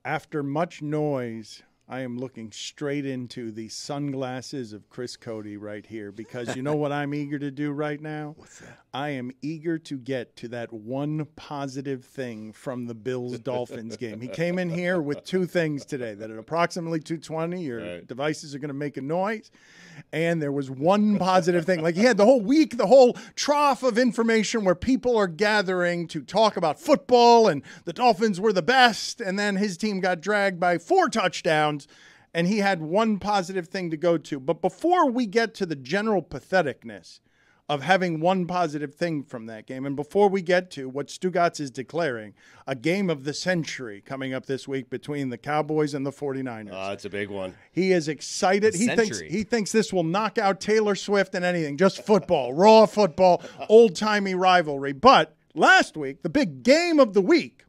After much noise, I am looking straight into the sunglasses of Chris Cody right here because you know what I'm eager to do right now? What's that? I am eager to get to that one positive thing from the Bills-Dolphins game. He came in here with two things today, that at approximately 2:20, your devices are going to make a noise, and there was one positive thing. Like he had the whole week, the whole trough of information where people are gathering to talk about football, and the Dolphins were the best, and then his team got dragged by 4 touchdowns, and he had one positive thing to go to. But before we get to the general patheticness of having one positive thing from that game, and before we get to what Stugotz is declaring, a game of the century coming up this week between the Cowboys and the 49ers. Oh, it's a big one. He is excited. He thinks this will knock out Taylor Swift and anything. Just football, raw football, old-timey rivalry. But last week, the big game of the week,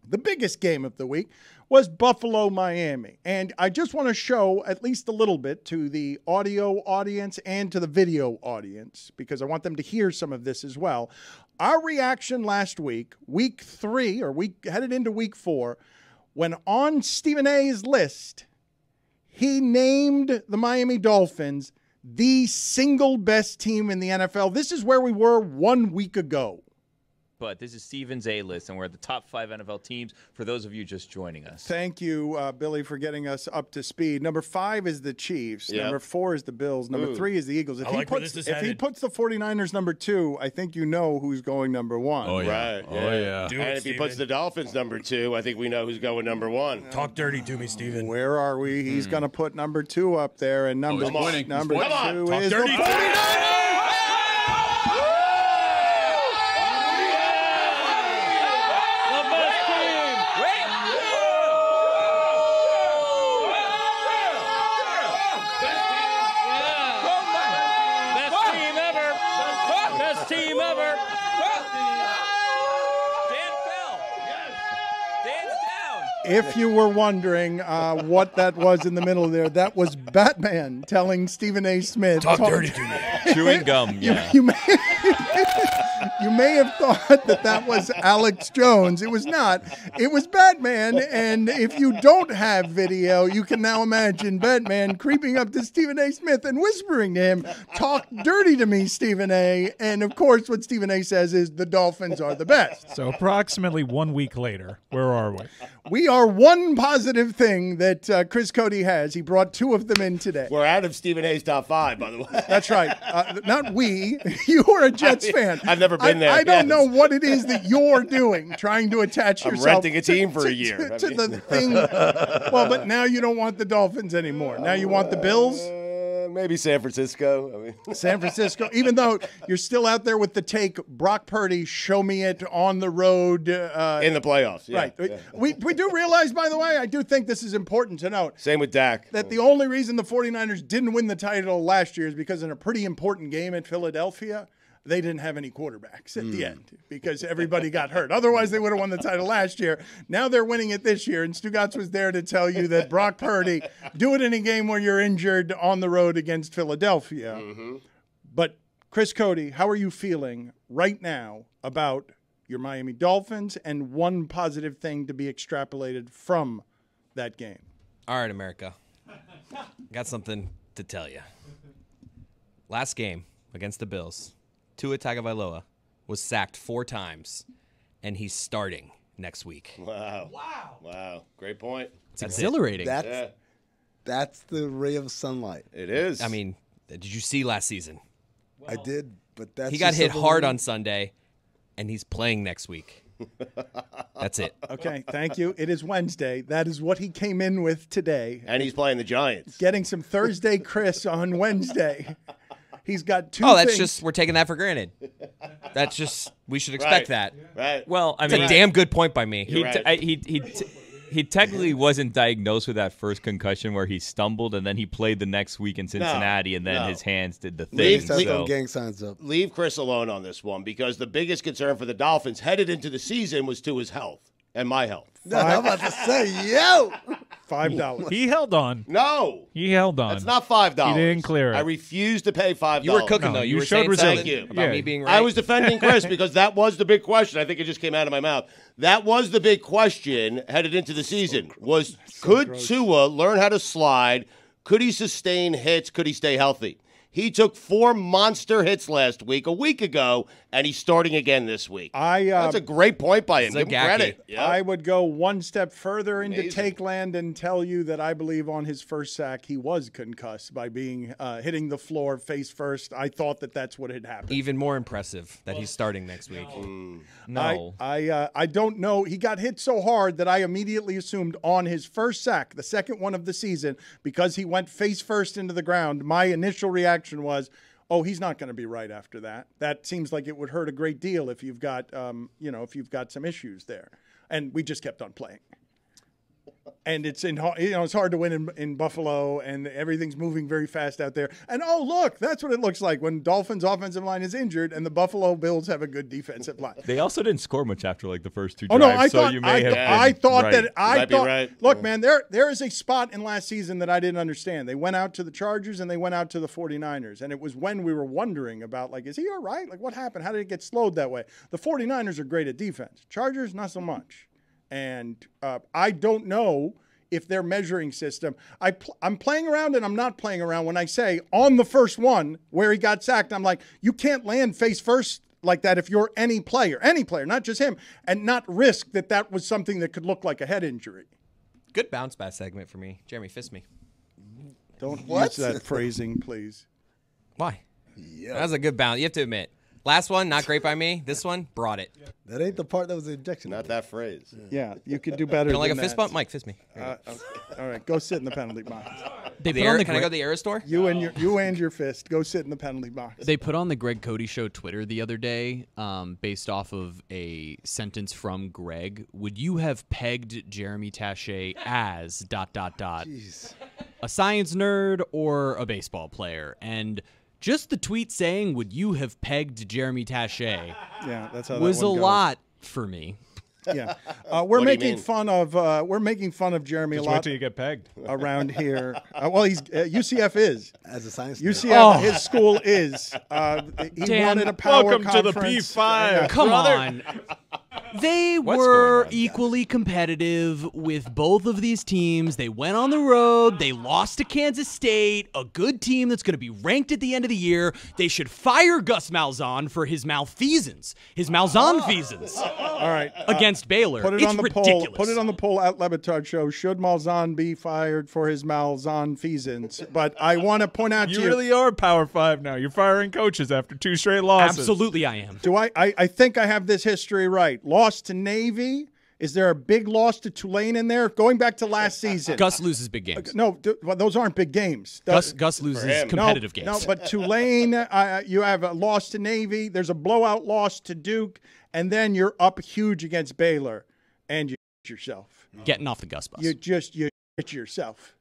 the biggest game of the week, was Buffalo-Miami. And I just want to show at least a little bit to the audio audience and to the video audience, because I want them to hear some of this as well. Our reaction last week, week 3, or we headed into week 4, when on Stephen A's list, he named the Miami Dolphins the single best team in the NFL. This is where we were 1 week ago. But this is Steven's A-list, and we're at the top 5 NFL teams for those of you just joining us. Thank you, Billy, for getting us up to speed. Number 5 is the Chiefs. Yep. Number 4 is the Bills. Number 3 is the Eagles. If he puts the 49ers number 2, I think you know who's going number 1. Oh, yeah. Right. Oh, yeah. And if he puts the Dolphins number 2, I think we know who's going number 1. Talk dirty to me, Steven. Where are we? He's going to put number 2 up there, and number 2 is the 49ers. If you were wondering what that was in the middle there, that was Batman telling Stephen A. Smith. Talk dirty to me. Chewing gum, yeah. You may have thought that was Alex Jones. It was not. It was Batman. And if you don't have video, you can now imagine Batman creeping up to Stephen A. Smith and whispering to him, "Talk dirty to me, Stephen A." And, of course, what Stephen A. says is the Dolphins are the best. So approximately 1 week later, where are we? We are one positive thing that Chris Cody has. He brought 2 of them in today. We're out of Stephen A's top 5, by the way. That's right. Not we. You are a Jets fan. I've never been there. I don't know what it is that you're doing, trying to attach yourself. I'm renting a team for a year. To the thing. Well, but now you don't want the Dolphins anymore. Now you want the Bills? Maybe San Francisco. San Francisco, even though you're still out there with the take, Brock Purdy, show me it on the road. In the playoffs. Yeah, right. Yeah. We do realize, by the way, I do think this is important to note. Same with Dak. That the only reason the 49ers didn't win the title last year is because in a pretty important game at Philadelphia, they didn't have any quarterbacks at the end because everybody got hurt. Otherwise, they would have won the title last year. Now they're winning it this year, and Stugotz was there to tell you that Brock Purdy, do it in a game where you're injured on the road against Philadelphia. Mm-hmm. But, Chris Cody, how are you feeling right now about your Miami Dolphins and one positive thing to be extrapolated from that game? All right, America. Got something to tell you. Last game against the Bills, Tua Tagovailoa was sacked 4 times, and he's starting next week. Wow. Great point. It's exhilarating. That's the ray of sunlight. It is. I mean, did you see last season? I did, but that's he got hit hard on Sunday, and he's playing next week. That's it. Okay, thank you. It is Wednesday. That is what he came in with today. And he's playing the Giants. Getting some Thursday Chris on Wednesday. He's got 2 that's things. just, we're taking that for granted. That's just, we should expect that. Right. Well, I It's mean, a damn good point by me. he technically wasn't diagnosed with that first concussion where he stumbled, and then he played the next week in Cincinnati, and then his hands did the thing. Gang signs up. Leave Chris alone on this one because the biggest concern for the Dolphins headed into the season was to his health and my health. No, I'm about to say, yo. $5. He held on. No. He held on. That's not $5. He didn't clear it. I refuse to pay $5. You were cooking, No, though. you You were showed saying resilience. something Thank you. about Yeah. me being right. I was defending Chris because that was the big question. I think it just came out of my mouth. That was the big question headed into the season was could Tua learn how to slide? Could he sustain hits? Could he stay healthy? He took 4 monster hits last week, a week ago, and he's starting again this week. That's a great point by him. Give him credit. Yeah. I would go one step further into Amazing. take land and tell you that I believe on his first sack he was concussed by being hitting the floor face first. I thought that that's what had happened. Even more impressive that he's starting next week. No. I don't know. He got hit so hard that I immediately assumed on his first sack, the second one of the season, because he went face first into the ground, my initial reaction was, oh, he's not going to be right after that. That seems like it would hurt a great deal if you've got, if you've got some issues there. And we just kept on playing. And it's it's hard to win in Buffalo, and everything's moving very fast out there. And oh, look, that's what it looks like when Dolphins' offensive line is injured, and the Buffalo Bills have a good defensive line. They also didn't score much after like the first 2 Oh drives. no, I so thought you may have I been thought right. that I might be thought. right. Look, man, there is a spot in last season that I didn't understand. They went out to the Chargers and they went out to the 49ers, and it was when we were wondering about like, is he all right? Like, what happened? How did it get slowed that way? The 49ers are great at defense. Chargers, not so much. And I don't know if their measuring system. I'm playing around and I'm not playing around when I say on the first one where he got sacked, I'm like, you can't land face first like that if you're any player, not just him, and not risk that was something that could look like a head injury. Good bounce back segment for me. Jeremy, fist me. Don't use that phrasing, please. Why? Yeah. That was a good bounce. You have to admit. Last one, not great by me. This one, brought it. That ain't the part that was the injection. Not that phrase. Yeah, you could do better. You don't like a than fist that. bump? Mike, fist me. All right, go sit in the penalty box. They The put on the can I go to Greg, the Air store? You and your fist, go sit in the penalty box. they put on the Greg Cody Show Twitter the other day, based off of a sentence from Greg. Would you have pegged Jeremy Taché as ... Jeez. a science nerd or a baseball player? And just the tweet saying, "Would you have pegged Jeremy Taché?" Yeah, that's how was that a one goes. lot for me. Yeah, do we're you making mean? fun of Jeremy Just a wait lot till you get pegged. around here. Well, he's UCF is As a science UCF. His school is. He Dan, wanted a power welcome to the conference. P5. Come on. They What's were going on? equally competitive with both of these teams. They went on the road. They lost to Kansas State, a good team that's going to be ranked at the end of the year. They should fire Gus Malzahn for his malfeasance, All right, against Baylor. put it It's on the ridiculous. poll. Put it on the poll at LeBatard Show. Should Malzahn be fired for his malzahn-feasance? But I want to point out to You you. really are Power 5 now. You're firing coaches after 2 straight losses. Absolutely, I am. Do I think I have this history right. Lost to Navy. Is there a big loss to Tulane in there? Going back to last season. Gus loses big games. No, well, those aren't big games. Gus loses him. competitive games. No, but Tulane, you have a loss to Navy. There's a blowout loss to Duke. And then you're up huge against Baylor. And you yourself. Getting off the Gus bus. You hit yourself.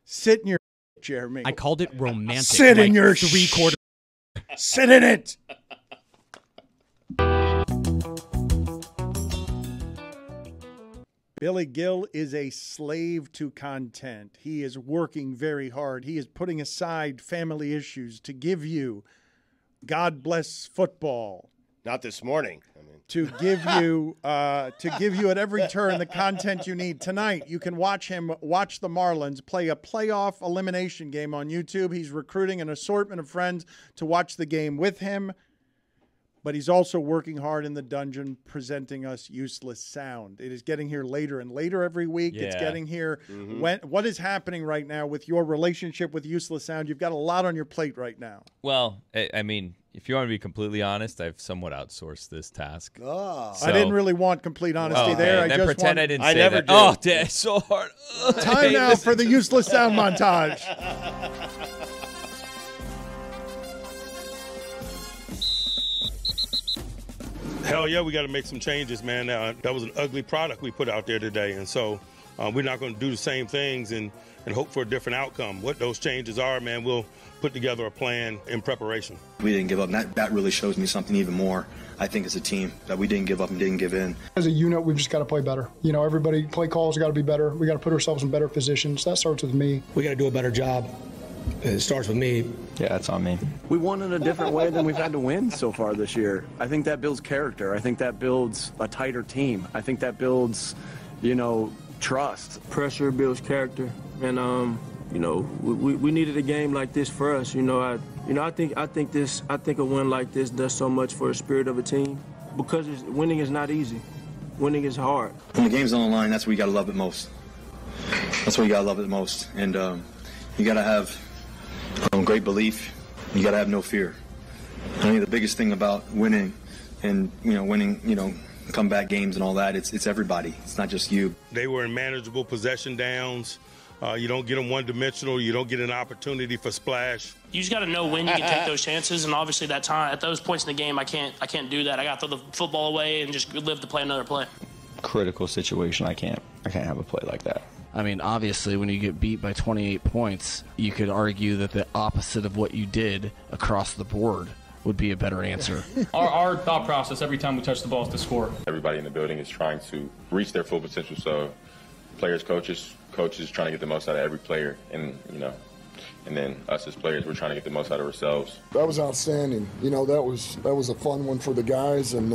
Sit in your Jeremy. I called it romantic. Sit in like your 3/4. Sit in it. Billy Gill is a slave to content. He is working very hard. He is putting aside family issues to give you God Bless Football, Not this morning. to give you at every turn the content you need. Tonight, you can watch the Marlins play a playoff elimination game on YouTube. He's recruiting an assortment of friends to watch the game with him. But he's also working hard in the dungeon, presenting us useless sound. It is getting here later and later every week. It's Yeah. getting here. What is happening right now with your relationship with useless sound? You've got a lot on your plate right now. Well, I mean, if you want to be completely honest, I've somewhat outsourced this task. Oh. So- I didn't really want complete honesty there. I then just pretend want I didn't I say never that. do. Oh, damn, it's so hard. time now for the useless sound montage. Hell yeah, we got to make some changes, man. That was an ugly product we put out there today, and so We're not going to do the same things and hope for a different outcome. What those changes are, man, we'll put together a plan in preparation. We didn't give up. That really shows me something even more, I think, as a team, that we didn't give up and didn't give in. As a unit, we've just got to play better. You know, everybody, play calls got to be better. We got to put ourselves in better positions. That starts with me. We got to do a better job. It starts with me. Yeah, that's on me. We won in a different way than we've had to win so far this year. I think that builds character. I think that builds a tighter team. I think that builds, you know, trust. Pressure builds character, and you know, we needed a game like this for us. I think a win like this does so much for the spirit of a team, because winning is not easy. Winning is hard. When the game's on the line, that's where you got to love it most. That's where you got to love it most, and you got to have great belief. You got to have no fear. I think the biggest thing about winning, and winning, comeback games and all that, it's everybody. It's not just you. They were in manageable possession downs. You don't get them one-dimensional. You don't get an opportunity for splash. You just got to know when you can take those chances, and obviously that time at those points in the game, I can't do that. I got to throw the football away and just live to play another play. Critical situation, I can't have a play like that. I mean, obviously, when you get beat by 28 points, you could argue that the opposite of what you did across the board would be a better answer. Our thought process every time we touch the ball is to score. Everybody in the building is trying to reach their full potential, so players, coaches trying to get the most out of every player, and then us as players, we're trying to get the most out of ourselves. That was outstanding. That was a fun one for the guys, and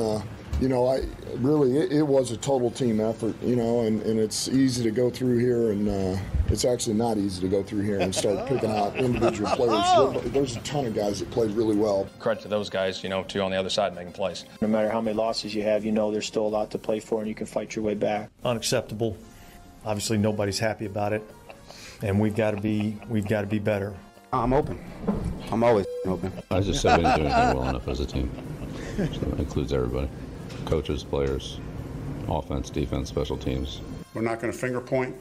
it was a total team effort. And it's easy to go through here, and it's actually not easy to go through here and start picking out individual players. There's a ton of guys that played really well. Credit to those guys, too, on the other side making plays. No matter how many losses you have, there's still a lot to play for, and you can fight your way back. Unacceptable. Obviously, nobody's happy about it, and we've got to be better. I'm open. I'm always open. I just said we didn't do anything well enough as a team. So that includes everybody: coaches, players, offense, defense, special teams. We're not going to finger point.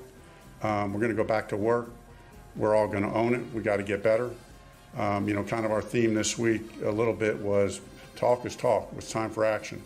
We're going to go back to work. We're all going to own it. We got to get better. Kind of our theme this week a little bit was talk is talk. It's time for action.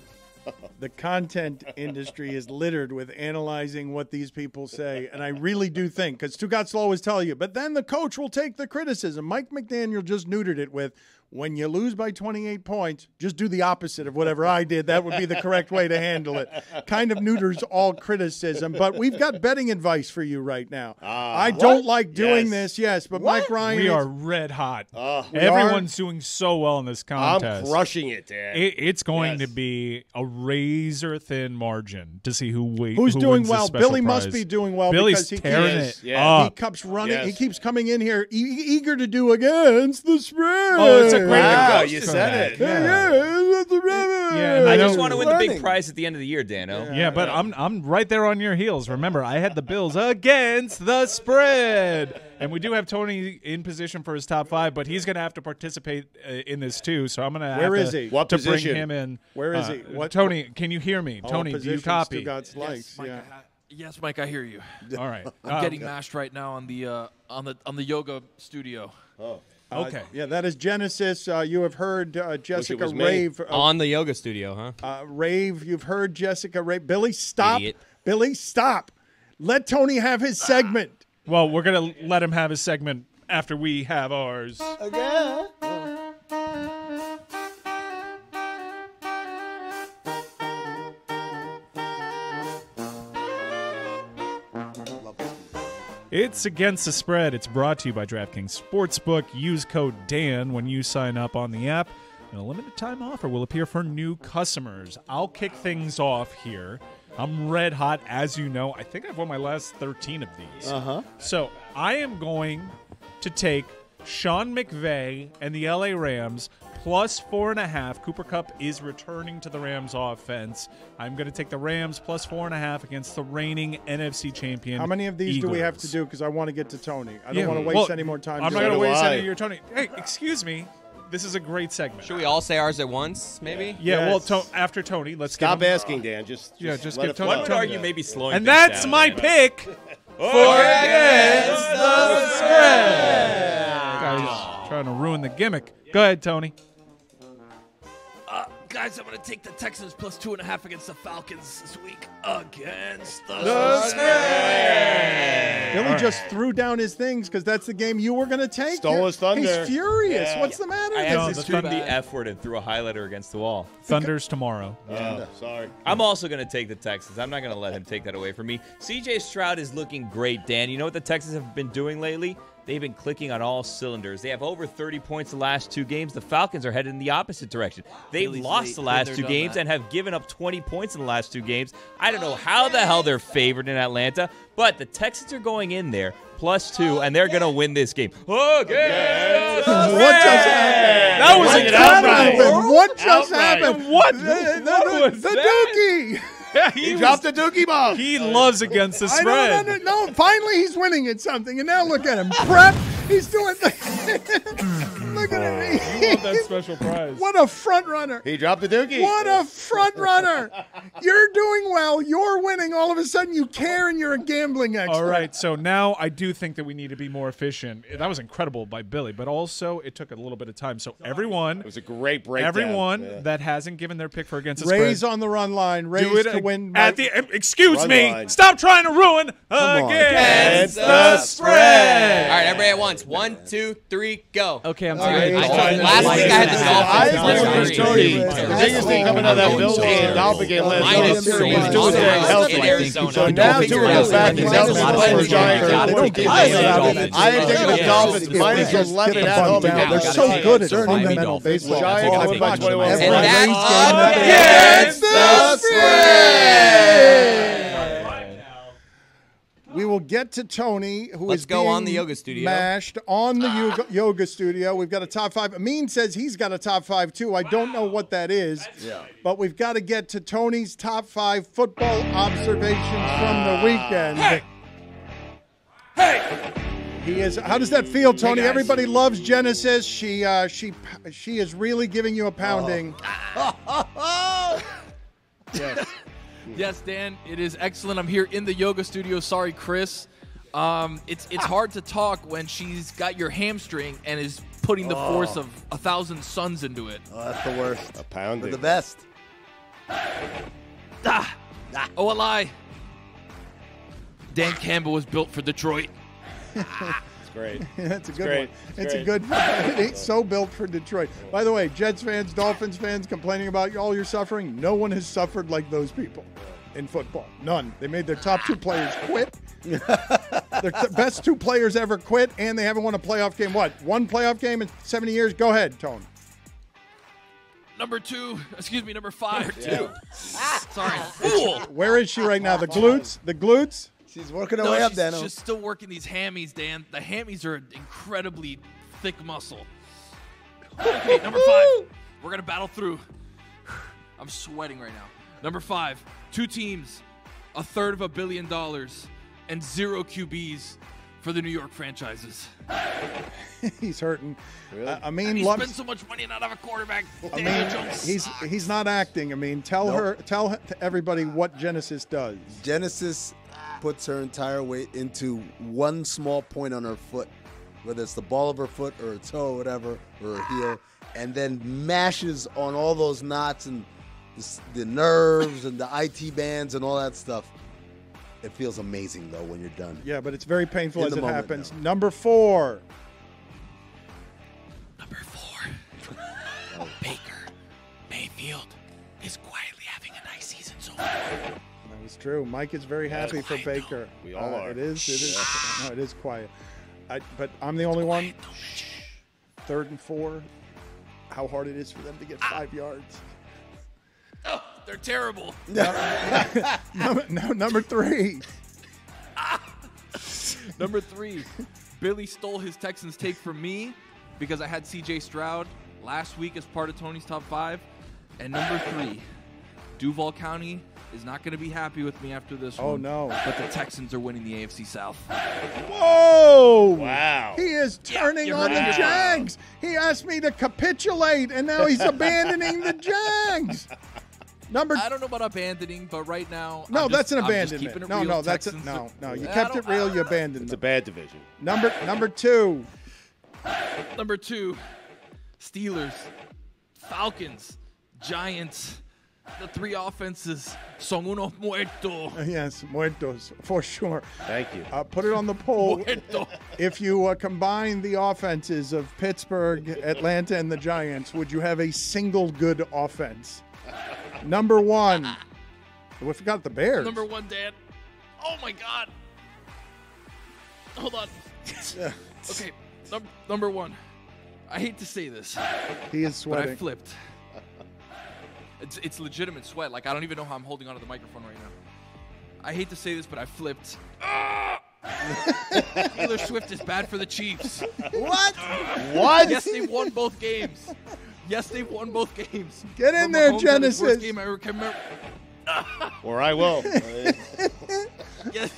The content industry is littered with analyzing what these people say, and I really do think, because Stugotz will always tell you, but then the coach will take the criticism. Mike McDaniel just neutered it with, when you lose by 28 points, just do the opposite of whatever I did. That would be the correct way to handle it. Kind of neuters all criticism, but we've got betting advice for you right now. I don't like doing this, but Mike Ryan. We are red hot. Everyone's doing so well in this contest. I'm crushing it, Dan. It's going to be a razor-thin margin to see who's doing wins well. the special Billy prize. must be doing well. Billy's because tearing it. He keeps running. He keeps coming in here eager to do against the spread. Oh, it's a great you said it. Yeah, I just want to win the big prize at the end of the year, Dano. Yeah, but I'm right there on your heels. Remember, I had the Bills against the spread. And we do have Tony in position for his top 5, but he's going to have to participate in this too. So I'm going to have to bring him in. Where is he? Tony, can you hear me? Tony, do you copy? Yes, Mike, I hear you. All right. I'm getting mashed right now on the yoga studio. Oh. Okay. That is Genesis. You have heard Jessica rave. On the yoga studio, huh? Rave. You've heard Jessica rave. Billy, stop. Idiot. Billy, stop. Let Tony have his segment. Well, we're going to let him have his segment after we have ours. Okay. It's Against the Spread. It's brought to you by DraftKings Sportsbook. Use code DAN when you sign up on the app. And a limited time offer will appear for new customers. I'll kick things off here. I'm red hot, as you know. I think I've won my last 13 of these. So I am going to take Sean McVay and the LA Rams plus 4.5. Cooper Kupp is returning to the Rams offense. I'm going to take the Rams plus 4.5 against the reigning NFC champion. How many of these Eagles. do we have to do? Because I want to get to Tony. I don't want to waste any more time. I'm not going to waste any of your Tony. Hey, excuse me. This is a great segment. Should we all say ours at once, maybe? Yeah, well, after Tony, let's stop give him, asking, Dan. Just give let Tony. One would argue maybe slowing and things that's down, my Dan. pick for Against the Spread. Guys, trying to ruin the gimmick. Go ahead, Tony. Guys, I'm going to take the Texans plus 2.5 against the Falcons this week. Against the spread. just threw down his things because that's the game you were going to take. Stole his thunder. He's furious. Yeah. What's the matter? I with accidentally threw the F word and threw a highlighter against the wall. Thunder's tomorrow. Sorry. I'm also going to take the Texans. I'm not going to let him take that away from me. C.J. Stroud is looking great, Dan. You know what the Texans have been doing lately? They've been clicking on all cylinders. They have over 30 points the last 2 games. The Falcons are headed in the opposite direction. They've lost the last 2 games and have given up 20 points in the last 2 games. I don't know how the hell they're favored in Atlanta, but the Texans are going in there +2, and they're going to win this game. What just happened? That was incredible. What just happened? What? The Dookie. He dropped the Dookie bomb. He loves against the spread. No, finally he's winning at something, and now look at him. Prep. He's doing. Look at him. You want that special prize. What a front runner. He dropped the Dookie. What a front runner. You're doing well. You're winning. All of a sudden you care and you're a gambling expert. All right, so now I do think that we need to be more efficient. That was incredible by Billy, but also it took a little bit of time. So everyone. It was a great breakdown. Everyone that hasn't given their pick for against the Raise spread. on the run line. Raise Do it to win. At the excuse Run me. line. Stop trying to ruin against the spread. All right, everybody at once. 1, 2, 3, go. Okay, I'm sorry. Last week I had the Dolphins. I agree with Tony. The biggest thing coming out of that Bills game, Dolphin game last year, he's doing staying healthy. So now Tua goes back. He's healthy. The Giants. I am taking the Dolphins -11 at home. They're so good at fundamental baseball. Giants win by 21. And that's Against the spread. We will get to Tony, who Let's is go being on the yoga studio. mashed on the yoga studio. We've got a top 5. Amin says he's got a top 5 too. I don't know what that is, but we've got to get to Tony's top 5 football observations from the weekend. Hey! He is. How does that feel, Tony? Everybody loves Genesis. She is really giving you a pounding. Yes. Yes, Dan, it is excellent. I'm here in the yoga studio. Sorry, Chris. It's hard to talk when she's got your hamstring and is putting the force of 1,000 suns into it. Oh, that's the worst. A pounding. But the best. Oh, a lie. Dan Campbell was built for Detroit. It's great. That's a good great. one. It's It's a great. good one. It ain't so built for Detroit. By the way, Jets fans, Dolphins fans complaining about all your suffering. No one has suffered like those people in football. None. They made their top 2 players quit. Their best 2 players ever quit, and they haven't won a playoff game. What? 1 playoff game in 70 years? Go ahead, Tone. Number 5. Sorry, fool. Where is she right now? The glutes? The glutes? She's working her way up, Dano. She's still working these hammies, Dan. The hammies are an incredibly thick muscle. Okay, number 5. We're going to battle through. I'm sweating right now. Number 5. 2 teams, $330 billion, and 0 QBs for the New York franchises. He's hurting. Really? I mean, And he spent so much money and not have a quarterback. Daniel Jones he's not acting. I mean, tell everybody what Genesis does. Genesis puts her entire weight into one small point on her foot, whether it's the ball of her foot or a toe or whatever, or her heel, and then mashes on all those knots and the nerves and the IT bands and all that stuff. It feels amazing, though, when you're done. Yeah, but it's very painful In as the it moment, happens. though. Number 4. Baker Mayfield is quietly having a nice season so far. That was true. Mike is very happy for Baker. We all are. It is. No, it is quiet. But I'm the only one. 3rd and 4. How hard it is for them to get 5 yards. Oh, they're terrible. Number 3. Number 3. Billy stole his Texans take from me because I had C.J. Stroud last week as part of Tony's top 5. And number 3, Duval County is not going to be happy with me after this one. Oh, no. But the Texans are winning the AFC South. Whoa! Wow. He is turning on the right. Jags. He asked me to capitulate, and now he's abandoning the Jags. I don't know about abandoning, but right now, No, that's an I'm just abandonment. keeping it No, real. no, that's Texans no. You I kept it don't- real. You abandoned It's them. a bad division. Number 2. Number 2, Steelers, Falcons, Giants, The three offenses son unos muertos. Yes, muertos, for sure. Thank you. Put it on the poll. Muerto. If you combine the offenses of Pittsburgh, Atlanta, and the Giants, would you have a single good offense? Number one. We forgot the Bears. Number one, Dan. Oh, my God. Hold on. Okay, number one. I hate to say this. He is sweating. But I flipped. It's legitimate sweat. Like, I don't even know how I'm holding onto the microphone right now. I hate to say this, but I flipped. Taylor Swift is bad for the Chiefs. What? What? Yes, they won both games. Yes, they won both games. Get in there, Mahomes had his Genesis. worst game I ever can remember. Or I will. Yes.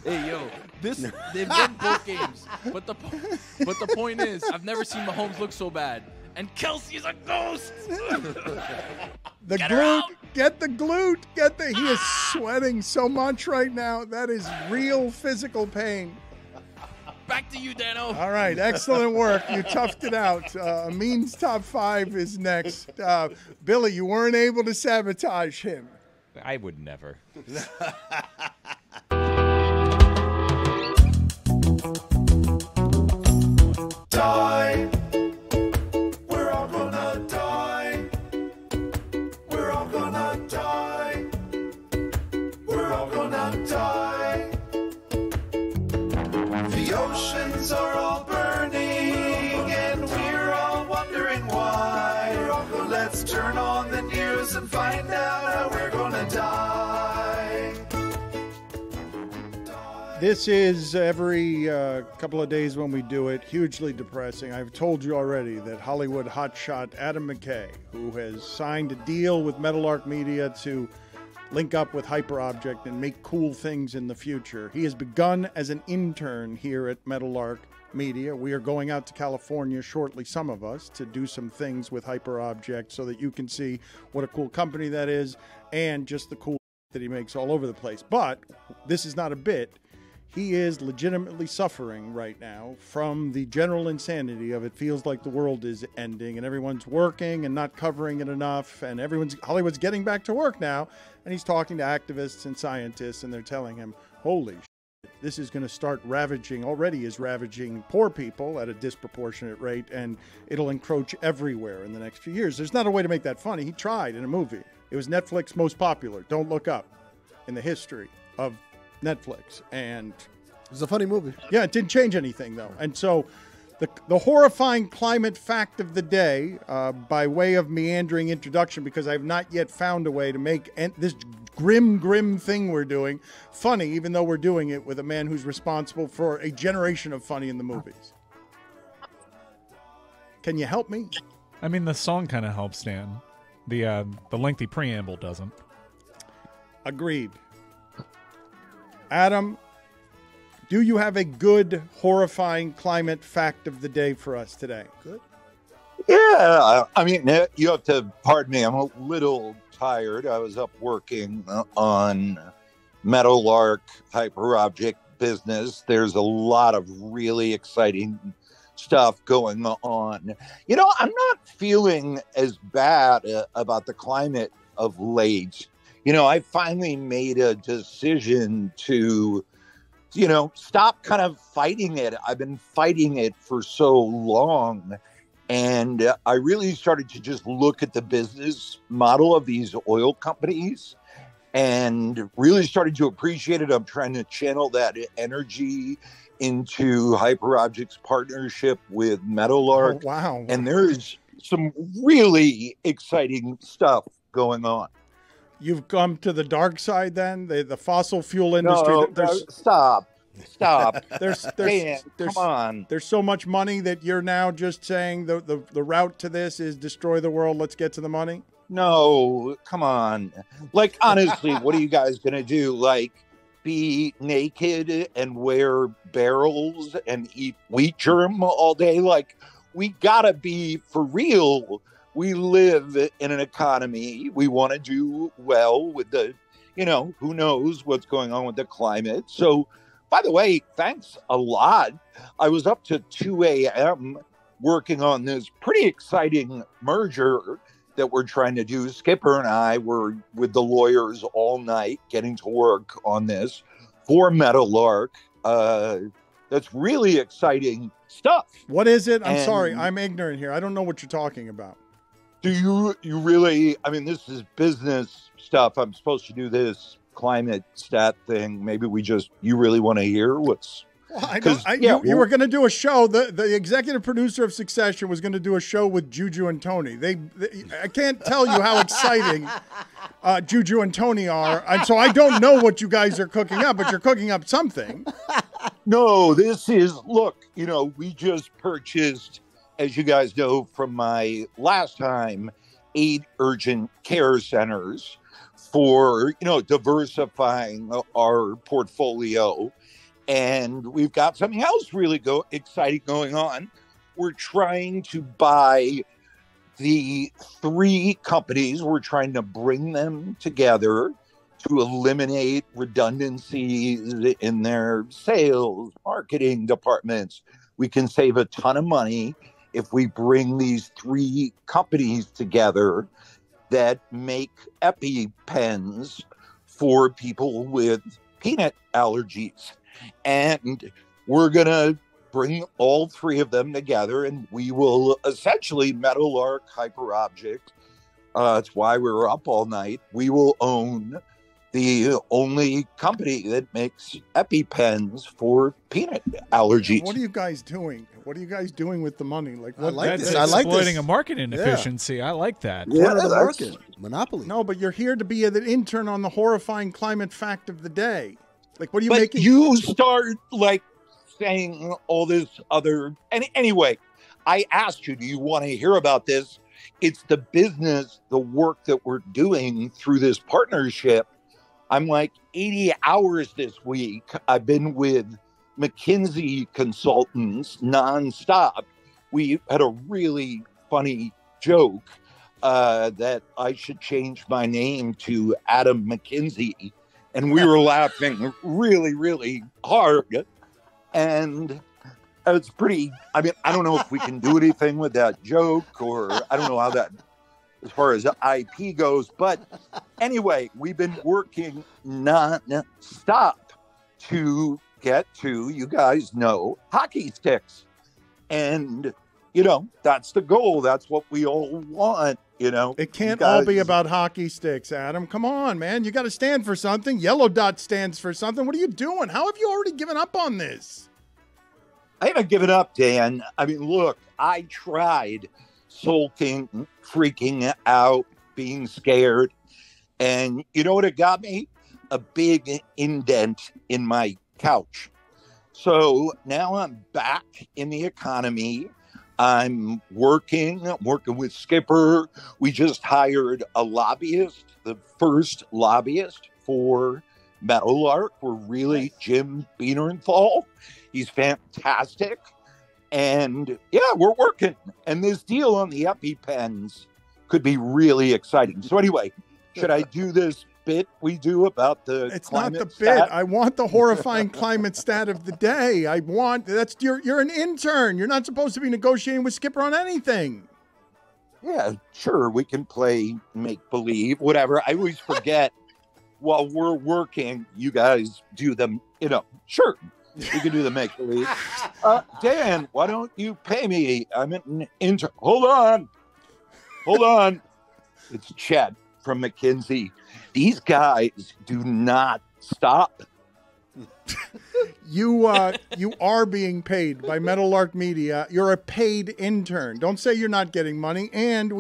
Hey, yo, they've won both games. But the point is, I've never seen Mahomes look so bad. And Kelsey is a ghost. The glute. Get the glute. He is sweating so much right now. That is real physical pain. Back to you, Dano. All right. Excellent work. You toughed it out. Amin's top 5 is next. Billy, you weren't able to sabotage him. I would never. Die. We're all gonna die. We're all gonna die. We're all gonna die. The oceans are all burning and we're all wondering why. Let's turn on the news and find out how we're gonna die. This is every couple of days when we do it, hugely depressing. I've told you already that Hollywood hotshot Adam McKay, who has signed a deal with Meadowlark Media to link up with Hyperobject and make cool things in the future. He has begun as an intern here at Meadowlark Media. We are going out to California shortly, some of us, to do some things with Hyperobject so that you can see what a cool company that is and just the cool that he makes all over the place. But this is not a bit. He is legitimately suffering right now from the general insanity of it feels like the world is ending and everyone's working and not covering it enough, and Hollywood's getting back to work now, and he's talking to activists and scientists, and they're telling him, holy shit, this is going to start already is ravaging poor people at a disproportionate rate, and it'll encroach everywhere in the next few years. There's not a way to make that funny. He tried in a movie. It was Netflix's most popular, Don't Look Up, in the history of Netflix, and it was a funny movie. Yeah, it didn't change anything though. And so the horrifying climate fact of the day, by way of meandering introduction, because I've not yet found a way to make this grim thing we're doing funny, even though we're doing it with a man who's responsible for a generation of funny in the movies. Can you help me? I mean, the song kind of helps, Dan. The lengthy preamble doesn't. Agreed. Adam, do you have a good, horrifying climate fact of the day for us today? Good. Yeah, I mean, you have to pardon me. I'm a little tired. I was up working on Meadowlark Hyperobject business. There's a lot of really exciting stuff going on. You know, I'm not feeling as bad about the climate of late. You know, I finally made a decision to, stop kind of fighting it. I've been fighting it for so long. And I really started to just look at the business model of these oil companies and really started to appreciate it. I'm trying to channel that energy into Hyperobject's partnership with Meadowlark. Oh, wow. And there's some really exciting stuff going on. You've come to the dark side then? The fossil fuel industry? No, stop. There's come on. There's so much money that you're now just saying the route to this is destroy the world, let's get to the money? No, come on. Like, honestly, what are you guys going to do? Like, be naked and wear barrels and eat wheat germ all day? Like, we got to be for real. We live in an economy. We want to do well with the, who knows what's going on with the climate. So, by the way, thanks a lot. I was up to 2 a.m. working on this pretty exciting merger. that we're trying to do. Skipper and I were with the lawyers all night getting to work on this for Meadowlark. That's really exciting stuff. What is it? I'm sorry. I'm ignorant here. I don't know what you're talking about. Do you really, I mean, this is business stuff. I'm supposed to do this climate stat thing. Maybe you really want to hear what's... Well, you were going to do a show. The executive producer of Succession was going to do a show with Juju and Tony. I can't tell you how exciting Juju and Tony are. And so I don't know what you guys are cooking up, but you're cooking up something. No, this is, look, we just purchased, as you guys know from my last time, 8 urgent care centers for, diversifying our portfolio. And we've got something else really exciting going on. We're trying to buy the 3 companies. We're trying to bring them together to eliminate redundancies in their sales, marketing departments. We can save a ton of money if we bring these 3 companies together that make EpiPens for people with peanut allergies. And we're going to bring all 3 of them together, and we will essentially Meadowlark Hyperobject. That's why we were up all night. We will own the only company that makes EpiPens for peanut allergies. What are you guys doing? What are you guys doing with the money? Like, I like this. Exploiting a market inefficiency. I like that. Yeah, the market. Monopoly. No, but you're here to be an intern on the horrifying climate fact of the day. Like, what are you but making? You start saying all this other. And anyway, I asked you, do you want to hear about this? It's the business, the work that we're doing through this partnership. I'm 80 hours this week. I've been with McKinsey consultants nonstop. We had a really funny joke that I should change my name to Adam McKay. And we were laughing really, really hard. And it's pretty, I don't know if we can do anything with that joke, or I don't know how that, as far as IP goes. But anyway, we've been working non-stop to get to, you guys know, hockey sticks. And, that's the goal. That's what we all want, It can't all be about hockey sticks, Adam. Come on, man. You got to stand for something. Yellow Dot stands for something. What are you doing? How have you already given up on this? I haven't given up, Dan. Look, I tried sulking, freaking out, being scared. And you know what it got me? A big indent in my couch. So now I'm back in the economy. I'm working with Skipper. We just hired a lobbyist, the first lobbyist for Meadowlark. We're really Jim Bierenthal. He's fantastic. And yeah, we're working. And this deal on the EpiPens could be really exciting. So anyway, should I do this bit we do about the It's not the stat? bit. I want the horrifying climate stat of the day. You're an intern. You're not supposed to be negotiating with Skipper on anything. Yeah, sure. We can play make-believe, whatever. I always forget while we're working, you guys do them, sure. You can do the make-believe. Dan, why don't you pay me? I'm an intern. Hold on. It's Chad from McKinsey. These guys do not stop. You are being paid by Meadowlark Media. You're a paid intern. Don't say you're not getting money. And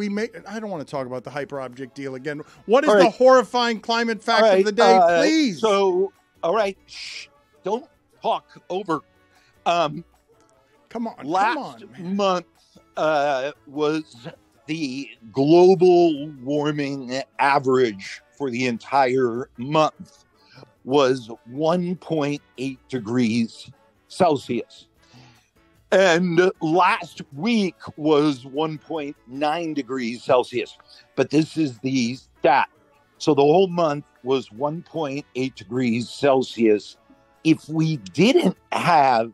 I don't want to talk about the hyperobject deal again. What is the horrifying climate fact of the day, please? So, all right, shh, don't talk over. Come on. Last month was the global warming average for the entire month was 1.8 degrees Celsius. And last week was 1.9 degrees Celsius. But this is the stat. So the whole month was 1.8 degrees Celsius. If we didn't have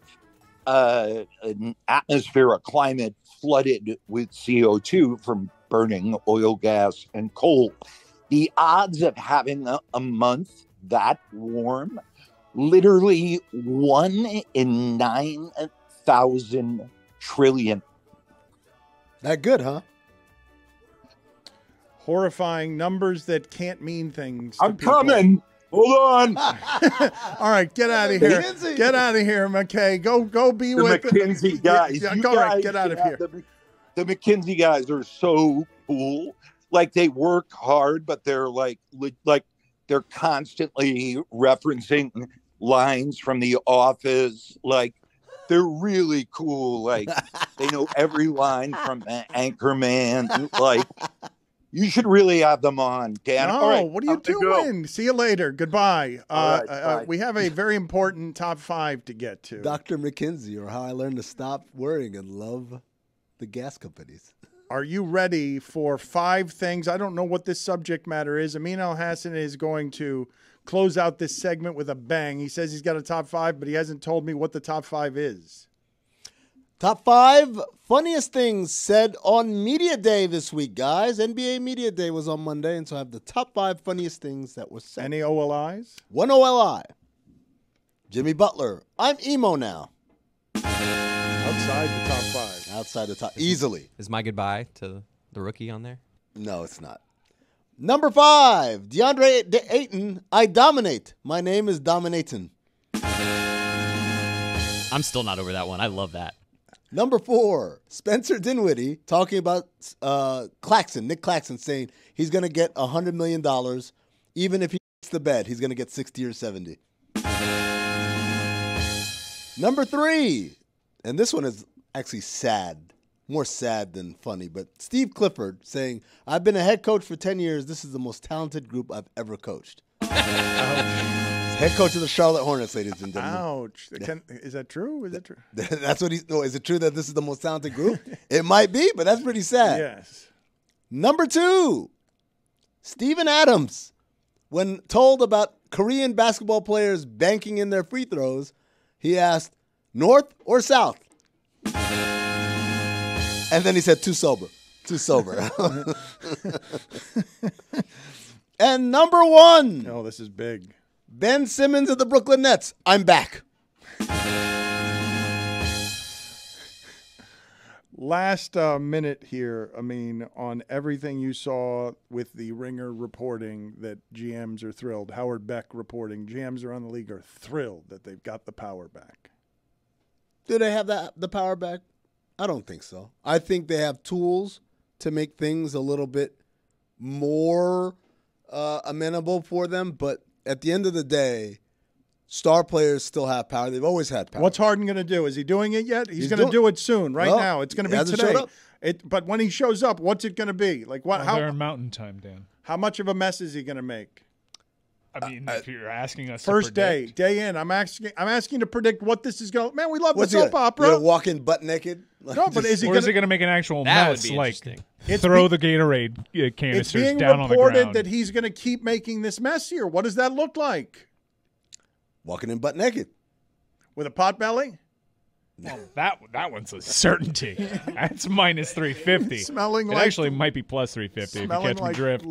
an atmosphere, a climate flooded with CO2 from burning oil, gas, and coal. The odds of having a month that warm, literally 1 in 9,000 trillion. That good, huh? Horrifying numbers that can't mean things. I'm coming. Hold on. All right, get out of here. McKenzie. Get out of here, McKay. Go be The with McKinsey guys. Yeah, You go right, guys get out of have here. The McKinsey guys are so cool. Like, they work hard, but they're like they're constantly referencing lines from The Office. Like, they're really cool. Like, they know every line from Anchorman. Like, you should really have them on, Dan. No, All right, what are you doing? See you later. Goodbye. Bye. We have a very important top 5 to get to. Dr. McKinsey, or how I learned to stop worrying and love the gas companies. Are you ready for 5 things? I don't know what this subject matter is. Amin Al-Hassan is going to close out this segment with a bang. He says he's got a top 5, but he hasn't told me what the top 5 is. Top 5 funniest things said on Media Day this week, guys. NBA Media Day was on Monday, and so I have the top 5 funniest things that were said. Any OLIs? One OLI. Jimmy Butler. I'm emo now. Outside the top 5. Outside the top. Easily. Is my goodbye to the rookie on there? No, it's not. Number 5. DeAndre Ayton. I dominate. My name is Dominatin'. I'm still not over that one. I love that. Number 4, Spencer Dinwiddie talking about Nick Claxton, saying he's going to get $100 million. Even if he hits the bed, he's going to get 60 or 70. Number 3, and this one is actually sad, more sad than funny, but Steve Clifford saying, I've been a head coach for 10 years. This is the most talented group I've ever coached. Head coach of the Charlotte Hornets, ladies and gentlemen. Ouch. Is that true? Is that true? That's what he's. No, is it true that this is the most talented group? It might be, but that's pretty sad. Yes. Number 2, Steven Adams. When told about Korean basketball players banking in their free throws, he asked, North or South? And then he said, too sober. Too sober. And number 1. Oh, this is big. Ben Simmons of the Brooklyn Nets. I'm back. Last minute here, I mean, on everything you saw with the Ringer reporting that GMs are thrilled. Howard Beck reporting GMs around the league are thrilled that they've got the power back. Do they have the power back? I don't think so. I think they have tools to make things a little bit more amenable for them, but at the end of the day, star players still have power. They've always had power. What's Harden going to do? Is he doing it yet? He's going to do it soon, right now. It's going to be today. But when he shows up, what's it going to be? Like what? They're in Mountain Time, Dan. How much of a mess is he going to make? I mean, if you're asking us first to day in, I'm asking to predict what this is going. Man, we love What's the soap opera. You know, walking butt naked. No, but is he going to make an actual mess? Like It's throw the Gatorade canisters down on the ground. It's being reported that he's going to keep making this messier. What does that look like? Walking in butt naked with a pot belly. Well, that one's a certainty. That's minus 350. Smelling it like actually might be plus 350 if you catch me drift.